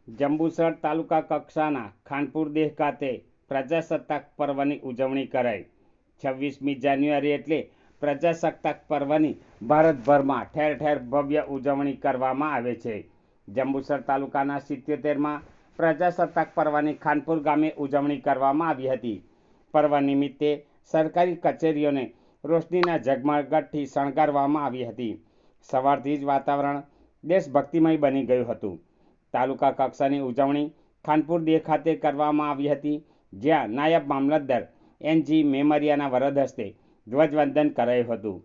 જંબુસર તાલુકા કક્ષાના ખાનપુર દેહ ખાતે પ્રજાસત્તાક પર્વની ઉજવણી કરાઈ। 26મી જાન્યુઆરી એટલે પ્રજાસત્તાક પર્વની ભારતભરમાં ઠેર ઠેર ભવ્ય ઉજવણી કરવામાં આવે છે। જંબુસર તાલુકાના 77માં પ્રજાસત્તાક પર્વની ખાનપુર ગામે ઉજવણી કરવામાં આવી હતી। પર્વ નિમિત્તે સરકારી કચેરીઓને રોશનીના ઝગમગાટથી શણગારવામાં આવી હતી। સવારથી જ વાતાવરણ દેશભક્તિમય બની ગયું હતું। તાલુકા કક્ષાની ઉજવણી ખાનપુર દેહ ખાતે કરવામાં આવી હતી, જ્યાં નાયબ મામલતદાર એનજી મેમરિયાના વરદ હસ્તે ધ્વજવંદન કરાયું હતું।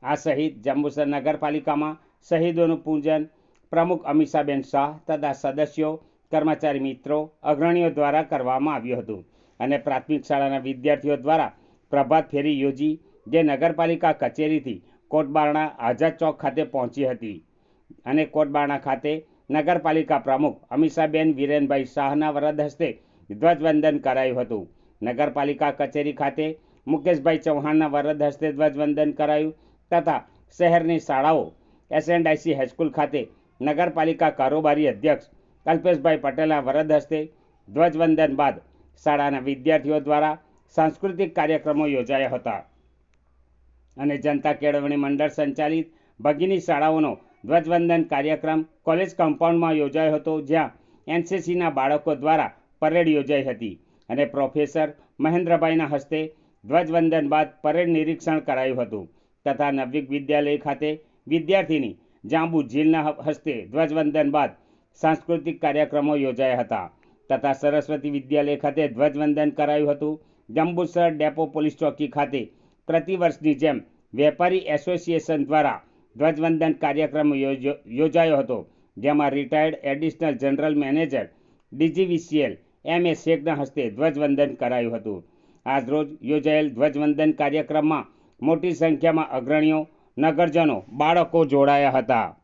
આ સહિત જંબુસર નગરપાલિકામાં શહીદોનું પૂજન પ્રમુખ અમીષાબેન શાહ તથા સદસ્યો, કર્મચારી મિત્રો, અગ્રણીઓ દ્વારા કરવામાં આવ્યું હતું અને પ્રાથમિક શાળાના વિદ્યાર્થીઓ દ્વારા પ્રભાત ફેરી યોજી જે નગરપાલિકા કચેરીથી કોટબારણા આઝાદ ચોક ખાતે પહોંચી હતી અને કોટબારણા ખાતે નગરપાલિકા પ્રમુખ અમીષાબેન વિરેનભાઈ શાહના વરદ હસ્તે ધ્વજવંદન કરાયું હતું। નગરપાલિકા કચેરી ખાતે મુકેશભાઈ ચૌહાણના વરદ હસ્તે ધ્વજવંદન કરાયું તથા શહેરની શાળાઓ એસએનડાઈસી હાઈસ્કૂલ ખાતે નગરપાલિકા કારોબારી અધ્યક્ષ કલ્પેશભાઈ પટેલના વરદ હસ્તે ધ્વજવંદન બાદ શાળાના વિદ્યાર્થીઓ દ્વારા સાંસ્કૃતિક કાર્યક્રમો યોજાયા હતા અને જનતા કેળવણી મંડળ સંચાલિત ભગીની શાળાઓનો ધ્વજવંદન કાર્યક્રમ કોલેજ કમ્પાઉન્ડમાં યોજાયો હતો, જ્યાં એનસીસીના બાળકો દ્વારા પરેડ યોજાઈ હતી અને પ્રોફેસર મહેન્દ્રભાઈના હસ્તે ધ્વજવંદન બાદ પરેડ નિરીક્ષણ કરાયું હતું તથા નવયુગ વિદ્યાલય ખાતે વિદ્યાર્થીની જાંબુ ઝીલના હસ્તે ધ્વજવંદન બાદ સાંસ્કૃતિક કાર્યક્રમો યોજાયા હતા તથા સરસ્વતી વિદ્યાલય ખાતે ધ્વજવંદન કરાયું હતું। જંબુસર ડેપો પોલીસ ચોકી ખાતે પ્રતિવર્ષની જેમ વેપારી એસોસિએશન દ્વારા ધ્વજવંદન કાર્યક્રમ યોજાયો હતો, જેમાં retired additional general manager DGVCL M A શેખના હસ્તે ધ્વજવંદન કરાયું હતું। આજરોજ યોજાયેલ ધ્વજવંદન કાર્યક્રમમાં મોટી સંખ્યામાં અગ્રણીઓ, નગરજનો, બાળકો જોડાયા હતા।